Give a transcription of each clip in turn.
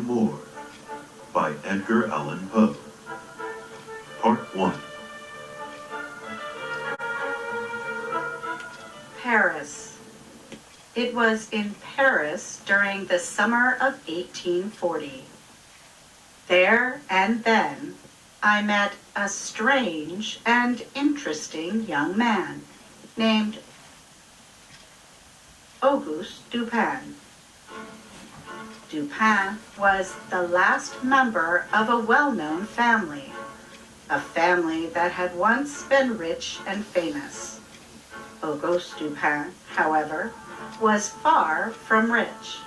More by Edgar Allan Poe. Part 1. Paris. It was in Paris during the summer of 1840. There and then I met a strange and interesting young man named Auguste Dupin. Dupin was the last member of a well-known family, a family that had once been rich and famous. Auguste Dupin, however, was far from rich.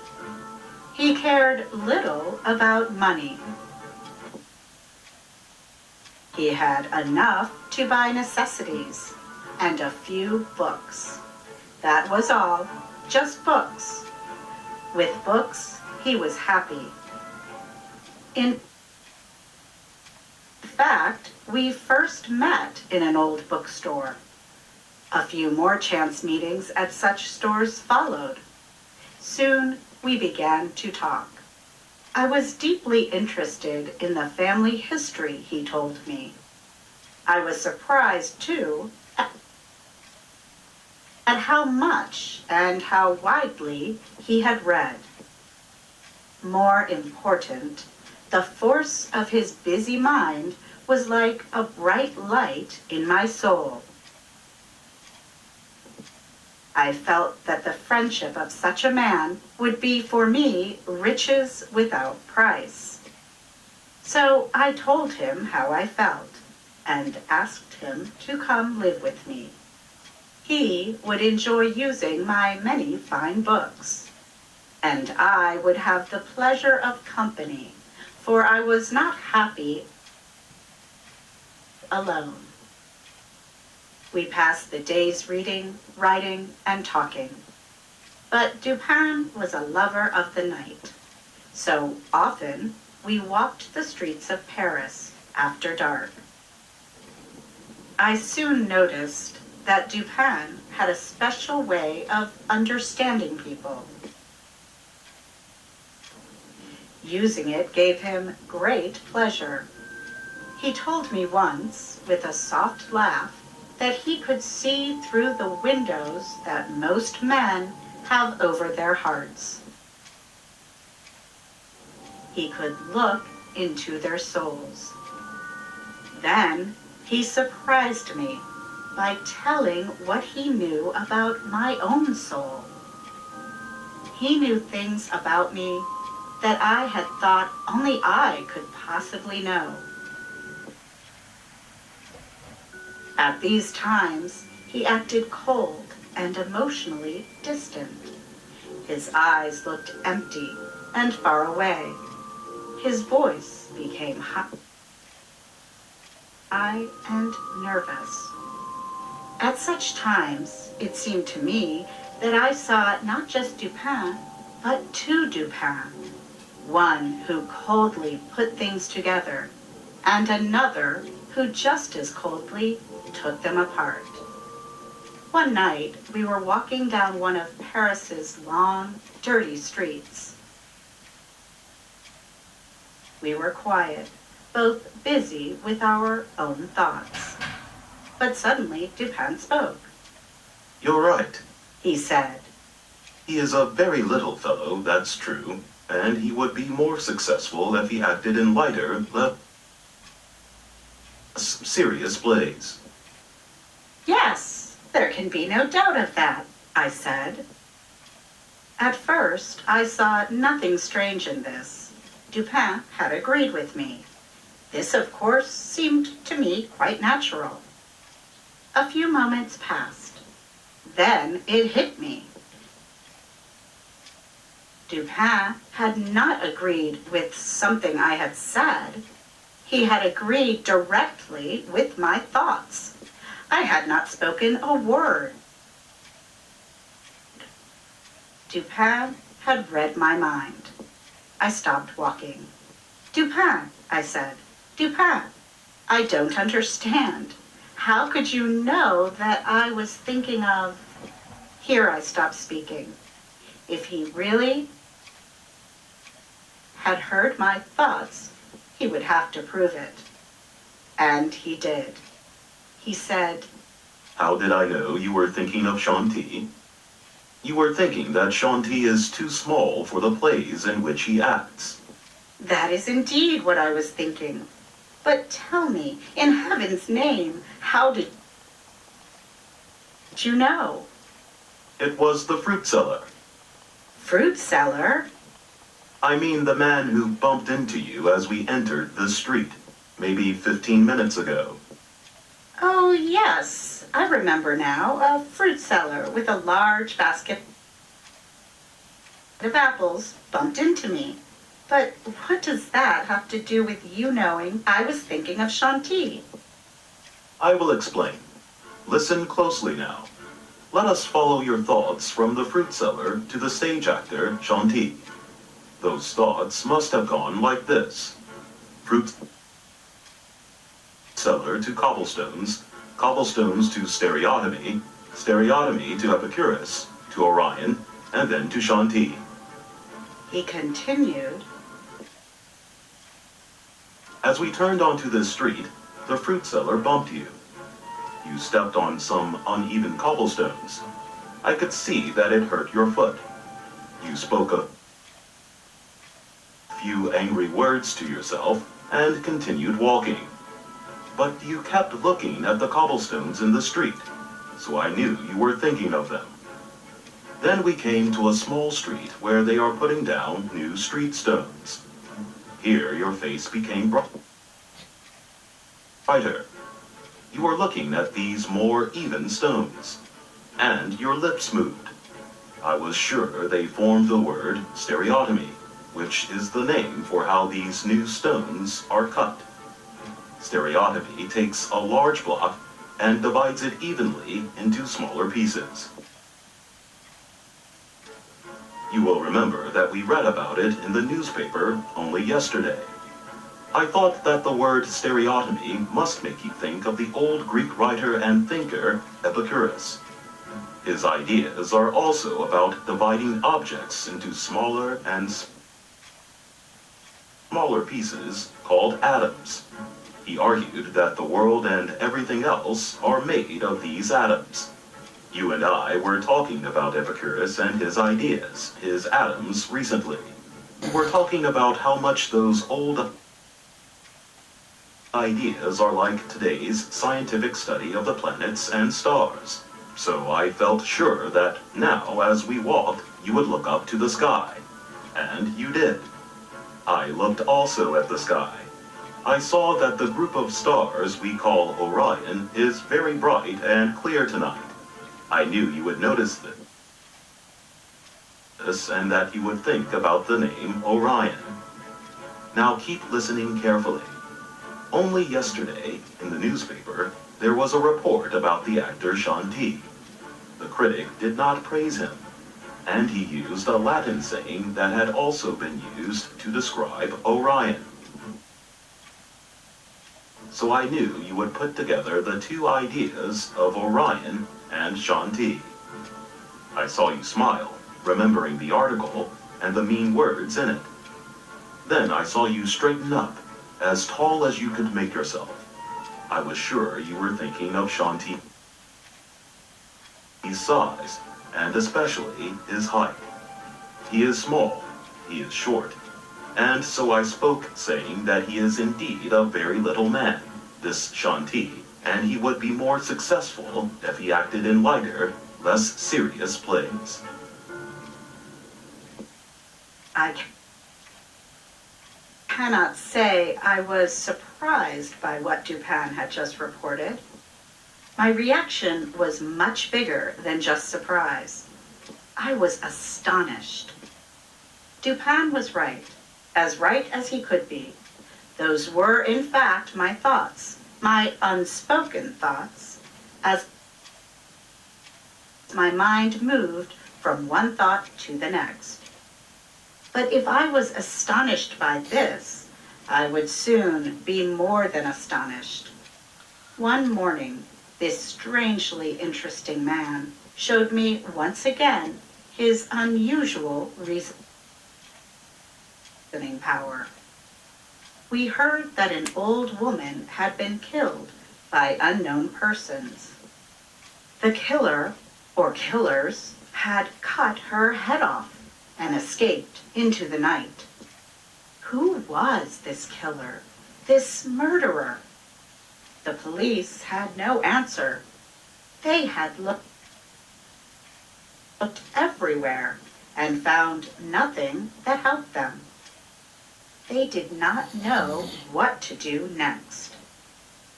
He cared little about money. He had enough to buy necessities and a few books. That was all, just books. With books, he was happy. In fact, we first met in an old bookstore. A few more chance meetings at such stores followed. Soon, we began to talk. I was deeply interested in the family history, he told me. I was surprised, too, at how much and how widely he had read. More important, the force of his busy mind was like a bright light in my soul. I felt that the friendship of such a man would be for me riches without price. So I told him how I felt and asked him to come live with me. He would enjoy using my many fine books, and I would have the pleasure of company, for I was not happy alone. We passed the days reading, writing, and talking. But Dupin was a lover of the night, so often we walked the streets of Paris after dark. I soon noticed that Dupin had a special way of understanding people. Using it gave him great pleasure. He told me once, with a soft laugh, that he could see through the windows that most men have over their hearts. He could look into their souls. Then he surprised me by telling what he knew about my own soul. He knew things about me that I had thought only I could possibly know. At these times, he acted cold and emotionally distant. His eyes looked empty and far away. His voice became high and nervous. At such times, it seemed to me that I saw not just Dupin, but two Dupins, one who coldly put things together, and another who just as coldly took them apart. One night, we were walking down one of Paris's long, dirty streets. We were quiet, both busy with our own thoughts. But suddenly, Dupin spoke. You're right, He said. he is a very little fellow, that's true, and he would be more successful if he acted in lighter, less serious plays. Yes, there can be no doubt of that, I said. At first, I saw nothing strange in this. Dupin had agreed with me. This, of course, seemed to me quite natural. A few moments passed. Then it hit me. Dupin had not agreed with something I had said. He had agreed directly with my thoughts. I had not spoken a word. Dupin had read my mind. I stopped walking. Dupin, I said. Dupin, I don't understand. How could you know that I was thinking of... Here I stopped speaking. If he really had heard my thoughts, he would have to prove it. And he did. He said, "How did I know you were thinking of Shanti? You were thinking that Shanti is too small for the plays in which he acts." "That is indeed what I was thinking. But tell me, in heaven's name, how did you know?" "It was the fruit seller." "Fruit seller?" "I mean the man who bumped into you as we entered the street, maybe 15 minutes ago." "Oh, yes, I remember now. A fruit seller with a large basket of apples bumped into me. But what does that have to do with you knowing I was thinking of Shanti?" "I will explain. Listen closely now. Let us follow your thoughts from the fruit seller to the stage actor, Shanti. Those thoughts must have gone like this. Fruit seller to cobblestones, cobblestones to stereotomy, stereotomy to Epicurus, to Orion, and then to Shanti." He continued, "As we turned onto this street, the fruit seller bumped you. You stepped on some uneven cobblestones. I could see that it hurt your foot. You spoke a few angry words to yourself and continued walking. But you kept looking at the cobblestones in the street, so I knew you were thinking of them. Then we came to a small street where they are putting down new street stones. Here your face became brighter. You were looking at these more even stones, and your lips moved. I was sure they formed the word stereotomy, which is the name for how these new stones are cut. Stereotomy takes a large block and divides it evenly into smaller pieces. You will remember that we read about it in the newspaper only yesterday. I thought that the word stereotomy must make you think of the old Greek writer and thinker Epicurus. His ideas are also about dividing objects into smaller and smaller pieces called atoms. He argued that the world and everything else are made of these atoms. You and I were talking about Epicurus and his ideas, his atoms, recently. We're talking about how much those old ideas are like today's scientific study of the planets and stars. So I felt sure that now, as we walked, you would look up to the sky. And you did. I looked also at the sky. I saw that the group of stars we call Orion is very bright and clear tonight. I knew you would notice this and that you would think about the name Orion. Now keep listening carefully. Only yesterday, in the newspaper, there was a report about the actor Shanti. The critic did not praise him, and he used a Latin saying that had also been used to describe Orion. So I knew you would put together the two ideas of Orion and Shanti. I saw you smile, remembering the article and the mean words in it. Then I saw you straighten up, as tall as you could make yourself. I was sure you were thinking of Shanti's size, and especially his height. He is small, he is short, and so I spoke saying that he is indeed a very little man, this Shanti, and he would be more successful if he acted in lighter, less serious plays. I cannot say I was surprised by what Dupin had just reported. My reaction was much bigger than just surprise. I was astonished. Dupin was right as he could be. Those were, in fact, my thoughts, my unspoken thoughts, as my mind moved from one thought to the next. But if I was astonished by this, I would soon be more than astonished. One morning, this strangely interesting man showed me once again his unusual reasons listening power. We heard that an old woman had been killed by unknown persons. The killer, or killers, had cut her head off and escaped into the night. Who was this killer, this murderer? The police had no answer. They had looked everywhere and found nothing that helped them. They did not know what to do next.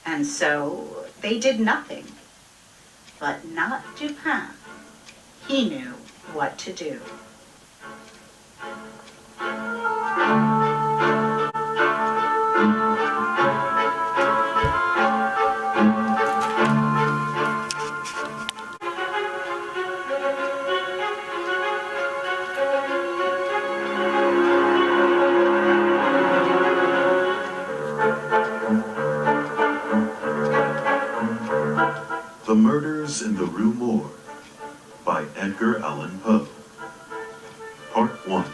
And so they did nothing. But not Dupin. He knew what to do. The Murders in the Rue Morgue by Edgar Allan Poe. Part 1.